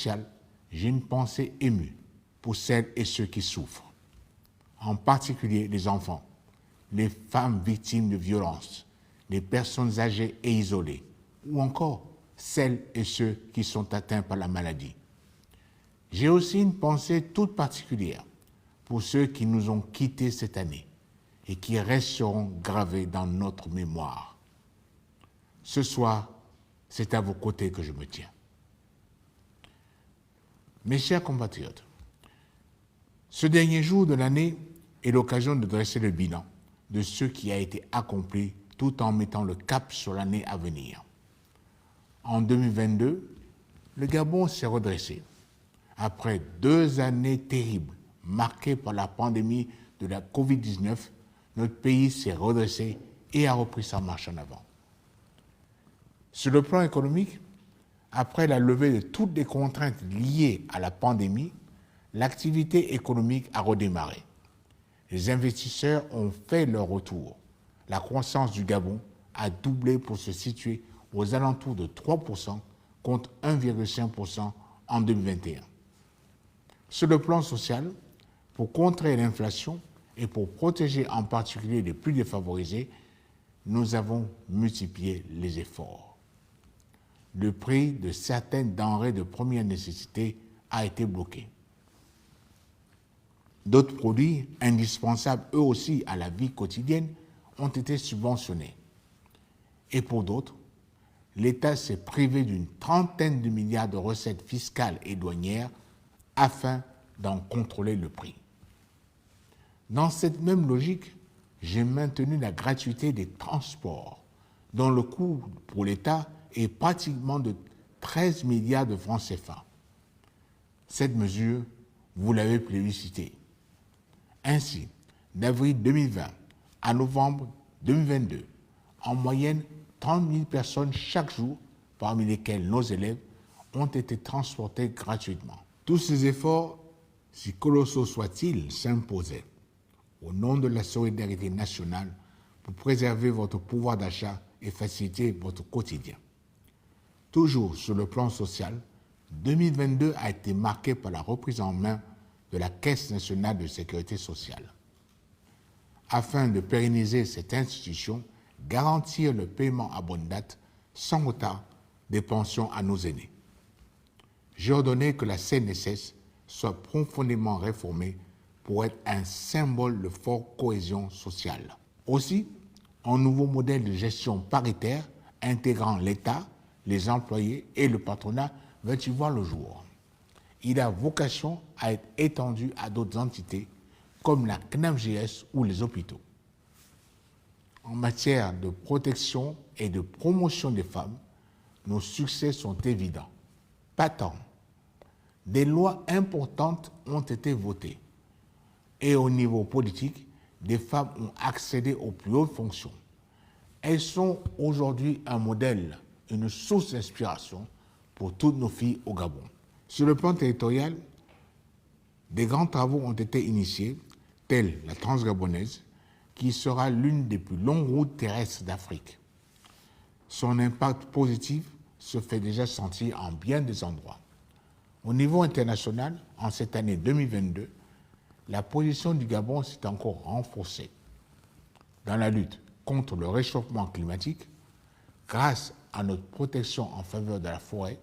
sociale, j'ai une pensée émue pour celles et ceux qui souffrent, en particulier les enfants, les femmes victimes de violences, les personnes âgées et isolées, ou encore celles et ceux qui sont atteints par la maladie. J'ai aussi une pensée toute particulière pour ceux qui nous ont quittés cette année et qui resteront gravés dans notre mémoire. Ce soir, c'est à vos côtés que je me tiens. Mes chers compatriotes, ce dernier jour de l'année est l'occasion de dresser le bilan de ce qui a été accompli tout en mettant le cap sur l'année à venir. En 2022, le Gabon s'est redressé. Après 2 années terribles marquées par la pandémie de la COVID-19, notre pays s'est redressé et a repris sa marche en avant. Sur le plan économique, après la levée de toutes les contraintes liées à la pandémie, l'activité économique a redémarré. Les investisseurs ont fait leur retour. La croissance du Gabon a doublé pour se situer aux alentours de 3% contre 1,5% en 2021. Sur le plan social, pour contrer l'inflation et pour protéger en particulier les plus défavorisés, nous avons multiplié les efforts. Le prix de certaines denrées de première nécessité a été bloqué. D'autres produits indispensables, eux aussi, à la vie quotidienne, ont été subventionnés. Et pour d'autres, l'État s'est privé d'une trentaine de milliards de recettes fiscales et douanières afin d'en contrôler le prix. Dans cette même logique, j'ai maintenu la gratuité des transports, dont le coût pour l'État est pratiquement de 13 milliards de francs CFA. Cette mesure, vous l'avez plébiscitée. Ainsi, d'avril 2020 à novembre 2022, en moyenne, 30 000 personnes chaque jour, parmi lesquelles nos élèves, ont été transportés gratuitement. Tous ces efforts, si colossaux soient-ils, s'imposaient au nom de la solidarité nationale pour préserver votre pouvoir d'achat et faciliter votre quotidien. Toujours sur le plan social, 2022 a été marqué par la reprise en main de la Caisse nationale de sécurité sociale. Afin de pérenniser cette institution, garantir le paiement à bonne date, sans retard, des pensions à nos aînés. J'ai ordonné que la CNSS soit profondément réformée pour être un symbole de forte cohésion sociale. Aussi, un nouveau modèle de gestion paritaire intégrant l'État, les employés et le patronat va-t-il voir le jour. Il a vocation à être étendu à d'autres entités comme la CNAMGS ou les hôpitaux. En matière de protection et de promotion des femmes, nos succès sont évidents, patents. Des lois importantes ont été votées et au niveau politique, des femmes ont accédé aux plus hautes fonctions. Elles sont aujourd'hui un modèle, une source d'inspiration pour toutes nos filles au Gabon. Sur le plan territorial, des grands travaux ont été initiés, tels la Transgabonaise, qui sera l'une des plus longues routes terrestres d'Afrique. Son impact positif se fait déjà sentir en bien des endroits. Au niveau international, en cette année 2022, la position du Gabon s'est encore renforcée dans la lutte contre le réchauffement climatique. Grâce à notre protection en faveur de la forêt,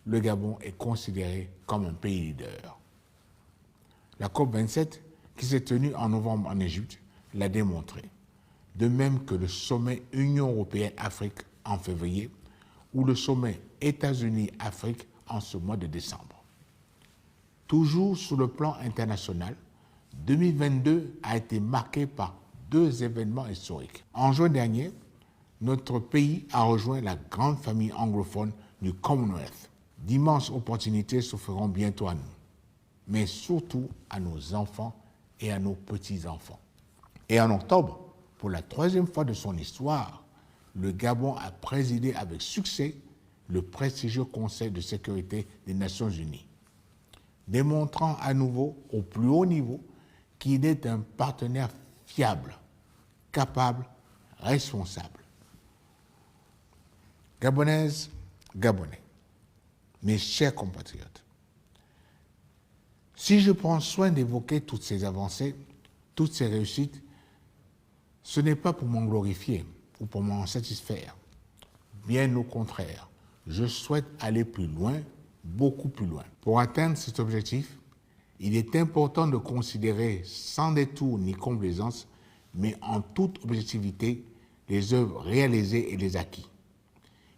le Gabon est considéré comme un pays leader. La COP27, qui s'est tenue en novembre en Égypte, l'a démontré, de même que le sommet Union européenne-Afrique en février ou le sommet États-Unis-Afrique en ce mois de décembre. Toujours sur le plan international, 2022 a été marqué par 2 événements historiques. En juin dernier, notre pays a rejoint la grande famille anglophone du Commonwealth. D'immenses opportunités s'offriront bientôt à nous, mais surtout à nos enfants et à nos petits-enfants. Et en octobre, pour la 3e fois de son histoire, le Gabon a présidé avec succès le prestigieux Conseil de sécurité des Nations Unies, démontrant à nouveau au plus haut niveau qu'il est un partenaire fiable, capable, responsable. Gabonaises, Gabonais, Mes chers compatriotes, si je prends soin d'évoquer toutes ces avancées, toutes ces réussites, ce n'est pas pour m'en glorifier ou pour m'en satisfaire. Bien au contraire, je souhaite aller plus loin, beaucoup plus loin. Pour atteindre cet objectif, il est important de considérer sans détour ni complaisance, mais en toute objectivité, les œuvres réalisées et les acquis.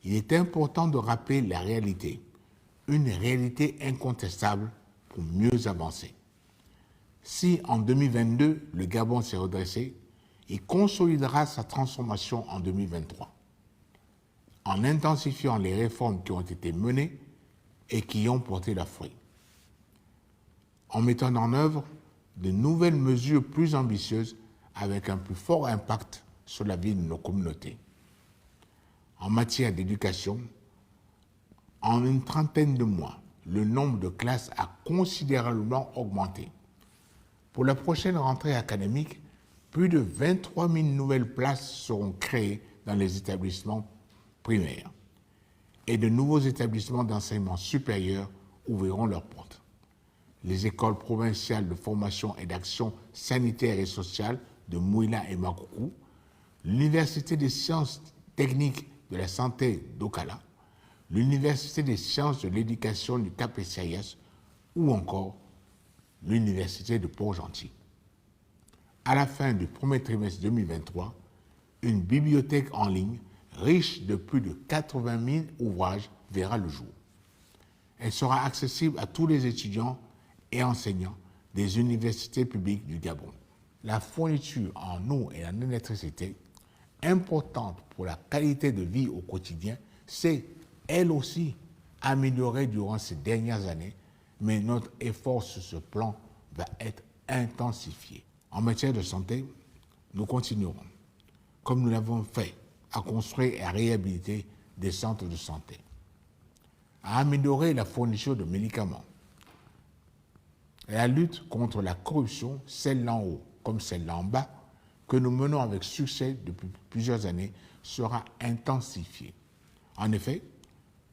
Il est important de rappeler la réalité, une réalité incontestable pour mieux avancer. Si en 2022, le Gabon s'est redressé, il consolidera sa transformation en 2023, en intensifiant les réformes qui ont été menées et qui ont porté leurs fruits, en mettant en œuvre de nouvelles mesures plus ambitieuses avec un plus fort impact sur la vie de nos communautés. En matière d'éducation, en une trentaine de mois, le nombre de classes a considérablement augmenté. Pour la prochaine rentrée académique, plus de 23 000 nouvelles places seront créées dans les établissements primaires et de nouveaux établissements d'enseignement supérieur ouvriront leurs portes. Les écoles provinciales de formation et d'action sanitaire et sociale de Mouila et Makoukou, l'Université des sciences techniques de la santé d'Okala, l'Université des sciences de l'éducation du Cap-Essayas ou encore l'Université de Port-Gentil. À la fin du premier trimestre 2023, une bibliothèque en ligne riche de plus de 80 000 ouvrages verra le jour. Elle sera accessible à tous les étudiants et enseignants des universités publiques du Gabon. La fourniture en eau et en électricité, importante pour la qualité de vie au quotidien, s'est, elle aussi, améliorée durant ces dernières années, mais notre effort sur ce plan va être intensifié. En matière de santé, nous continuerons, comme nous l'avons fait, à construire et à réhabiliter des centres de santé, à améliorer la fourniture de médicaments. La lutte contre la corruption, celle en haut comme celle en bas, que nous menons avec succès depuis plusieurs années, sera intensifiée. En effet,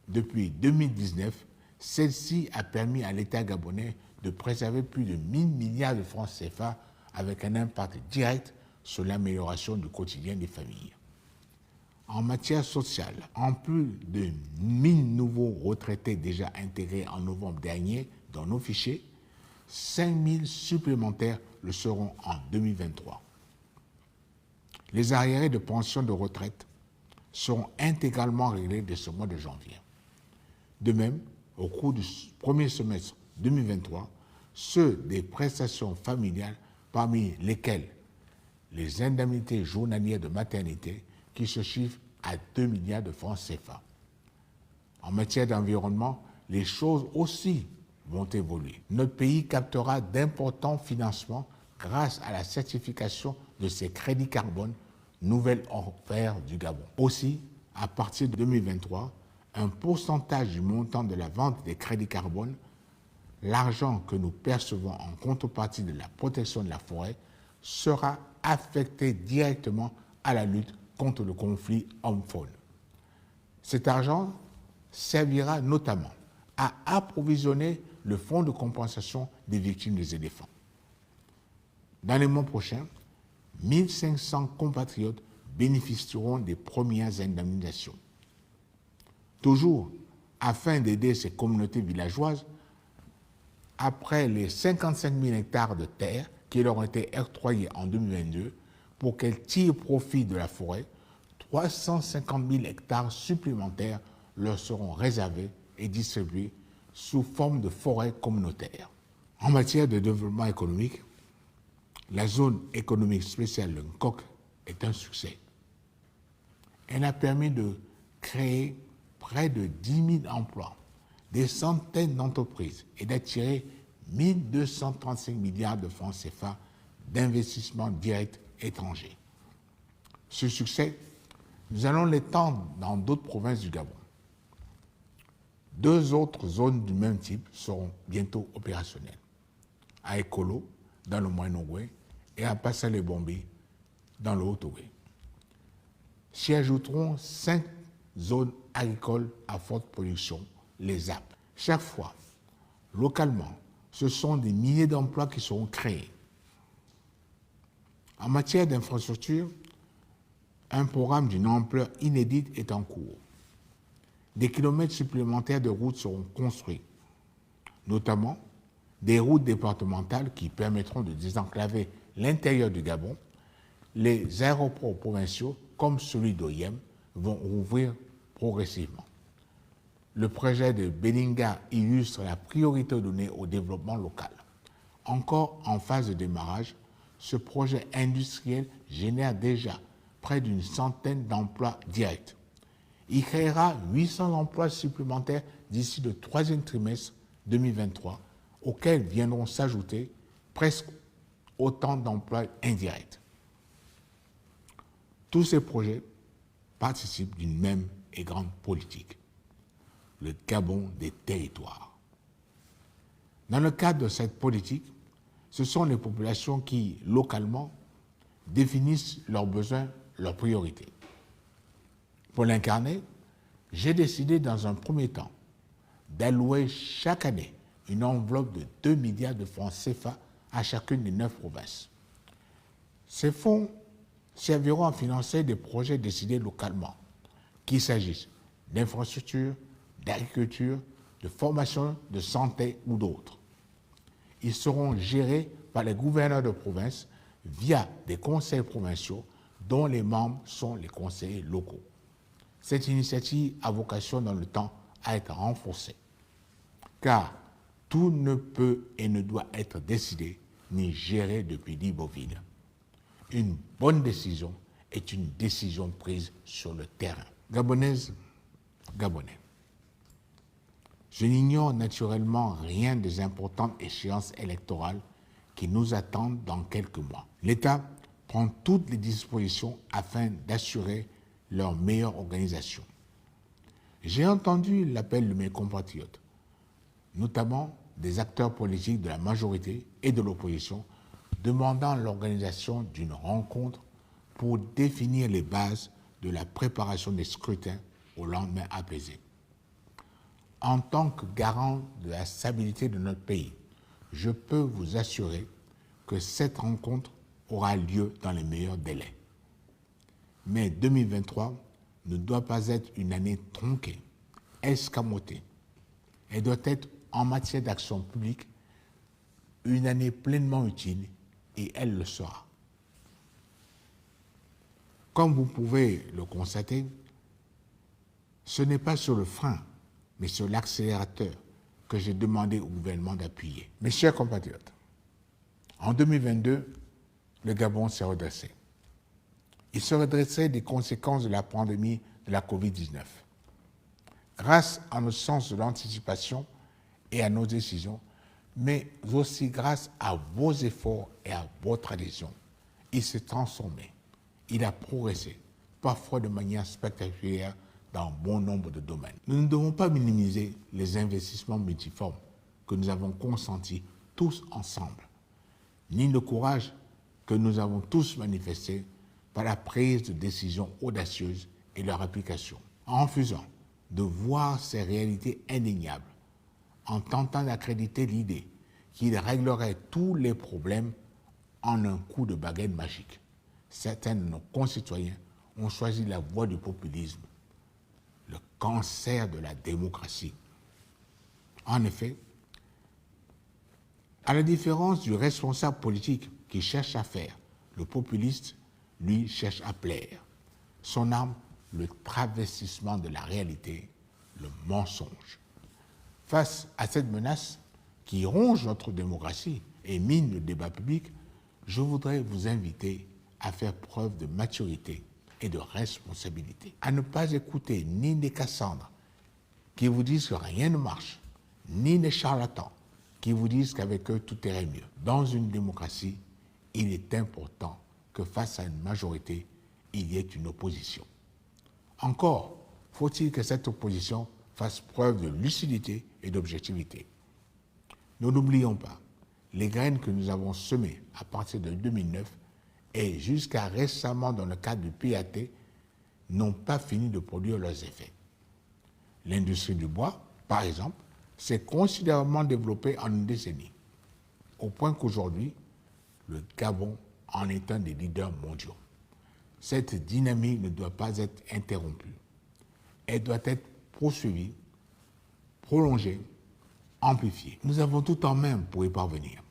depuis 2019, celle-ci a permis à l'État gabonais de préserver plus de 1 000 milliards de francs CFA avec un impact direct sur l'amélioration du quotidien des familles. En matière sociale, en plus de 1 000 nouveaux retraités déjà intégrés en novembre dernier dans nos fichiers, 5 000 supplémentaires le seront en 2023. Les arriérés de pension de retraite seront intégralement réglés dès ce mois de janvier. De même, au cours du premier semestre 2023, ceux des prestations familiales, parmi lesquelles les indemnités journalières de maternité, qui se chiffrent à 2 milliards de francs CFA. En matière d'environnement, les choses aussi vont évoluer. Notre pays captera d'importants financements grâce à la certification de ses crédits carbone, nouvelle offre du Gabon. Aussi, à partir de 2023, un pourcentage du montant de la vente des crédits carbone, l'argent que nous percevons en contrepartie de la protection de la forêt, sera affecté directement à la lutte contre le conflit homme-faune. Cet argent servira notamment à approvisionner le fonds de compensation des victimes des éléphants. Dans les mois prochains, 1 500 compatriotes bénéficieront des premières indemnisations. Toujours afin d'aider ces communautés villageoises, après les 55 000 hectares de terre qui leur ont été octroyés en 2022 pour qu'elles tirent profit de la forêt, 350 000 hectares supplémentaires leur seront réservés et distribués sous forme de forêts communautaires. En matière de développement économique, la zone économique spéciale de Nkok est un succès. Elle a permis de créer près de 10 000 emplois, des centaines d'entreprises et d'attirer 1 235 milliards de francs CFA d'investissements directs étrangers. Ce succès, nous allons l'étendre dans d'autres provinces du Gabon. 2 autres zones du même type seront bientôt opérationnelles, à Ekolo, dans le Moyen-Ogooué, et à Passale-Bombi, dans le Haut-Ogooué. S'y ajouteront 5 zones agricoles à forte production, les ZAP. Chaque fois, localement, ce sont des milliers d'emplois qui seront créés. En matière d'infrastructure, un programme d'une ampleur inédite est en cours. Des kilomètres supplémentaires de routes seront construits, notamment des routes départementales qui permettront de désenclaver l'intérieur du Gabon. Les aéroports provinciaux, comme celui d'Oyem, vont rouvrir progressivement. Le projet de Belinga illustre la priorité donnée au développement local. Encore en phase de démarrage, ce projet industriel génère déjà près d'une centaine d'emplois directs. Il créera 800 emplois supplémentaires d'ici le troisième trimestre 2023, auxquels viendront s'ajouter presque autant d'emplois indirects. Tous ces projets participent d'une même et grande politique, le Gabon des territoires. Dans le cadre de cette politique, ce sont les populations qui, localement, définissent leurs besoins, leurs priorités. Pour l'incarner, j'ai décidé dans un premier temps d'allouer chaque année une enveloppe de 2 milliards de francs CFA à chacune des 9 provinces. Ces fonds serviront à financer des projets décidés localement, qu'il s'agisse d'infrastructures, d'agriculture, de formation, de santé ou d'autres. Ils seront gérés par les gouverneurs de province via des conseils provinciaux dont les membres sont les conseillers locaux. Cette initiative a vocation dans le temps à être renforcée, car tout ne peut et ne doit être décidé ni géré depuis Libreville. Une bonne décision est une décision prise sur le terrain. Gabonaises, Gabonais, je n'ignore naturellement rien des importantes échéances électorales qui nous attendent dans quelques mois. L'État prend toutes les dispositions afin d'assurer leur meilleure organisation. J'ai entendu l'appel de mes compatriotes, notamment des acteurs politiques de la majorité et de l'opposition, demandant l'organisation d'une rencontre pour définir les bases de la préparation des scrutins au lendemain apaisé. En tant que garant de la stabilité de notre pays, je peux vous assurer que cette rencontre aura lieu dans les meilleurs délais. Mais 2023 ne doit pas être une année tronquée, escamotée. Elle doit être, en matière d'action publique, une année pleinement utile, et elle le sera. Comme vous pouvez le constater, ce n'est pas sur le frein, mais sur l'accélérateur que j'ai demandé au gouvernement d'appuyer. Mes chers compatriotes, en 2022, le Gabon s'est redressé. Il se redressait des conséquences de la pandémie de la COVID-19. Grâce à notre sens de l'anticipation et à nos décisions, mais aussi grâce à vos efforts et à votre adhésion, il s'est transformé. Il a progressé, parfois de manière spectaculaire, dans bon nombre de domaines. Nous ne devons pas minimiser les investissements multiformes que nous avons consentis tous ensemble, ni le courage que nous avons tous manifesté par la prise de décisions audacieuses et leur application, en refusant de voir ces réalités indéniables, en tentant d'accréditer l'idée qu'il réglerait tous les problèmes en un coup de baguette magique. Certains de nos concitoyens ont choisi la voie du populisme, le cancer de la démocratie. En effet, à la différence du responsable politique qui cherche à faire, le populiste, lui, cherche à plaire. Son arme, le travestissement de la réalité, le mensonge. Face à cette menace qui ronge notre démocratie et mine le débat public, je voudrais vous inviter à faire preuve de maturité et de responsabilité, à ne pas écouter ni les Cassandres qui vous disent que rien ne marche, ni les charlatans qui vous disent qu'avec eux tout irait mieux. Dans une démocratie, il est important que face à une majorité, il y ait une opposition. Encore faut-il que cette opposition fasse preuve de lucidité et d'objectivité. Nous n'oublions pas, les graines que nous avons semées à partir de 2009 et jusqu'à récemment dans le cadre du PAT n'ont pas fini de produire leurs effets. L'industrie du bois, par exemple, s'est considérablement développé en une décennie, au point qu'aujourd'hui, le Gabon en est un des leaders mondiaux. Cette dynamique ne doit pas être interrompue. Elle doit être poursuivie, prolongée, amplifiée. Nous avons tout en main pour y parvenir.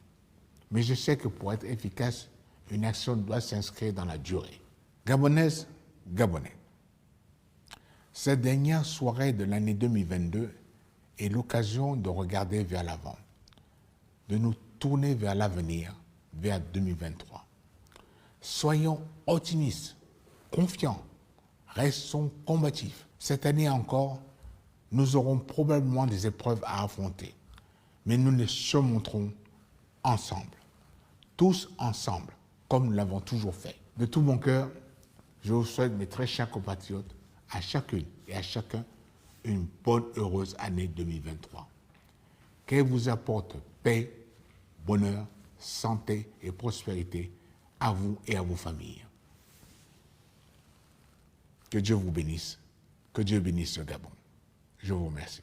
Mais je sais que pour être efficace, une action doit s'inscrire dans la durée. Gabonaises, Gabonais, cette dernière soirée de l'année 2022 est l'occasion de regarder vers l'avant, de nous tourner vers l'avenir, vers 2023. Soyons optimistes, confiants, restons combatifs. Cette année encore, nous aurons probablement des épreuves à affronter, mais nous les surmonterons ensemble, tous ensemble, comme nous l'avons toujours fait. De tout mon cœur, je vous souhaite, mes très chers compatriotes, à chacune et à chacun, une bonne, heureuse année 2023. Qu'elle vous apporte paix, bonheur, santé et prospérité à vous et à vos familles. Que Dieu vous bénisse. Que Dieu bénisse le Gabon. Je vous remercie.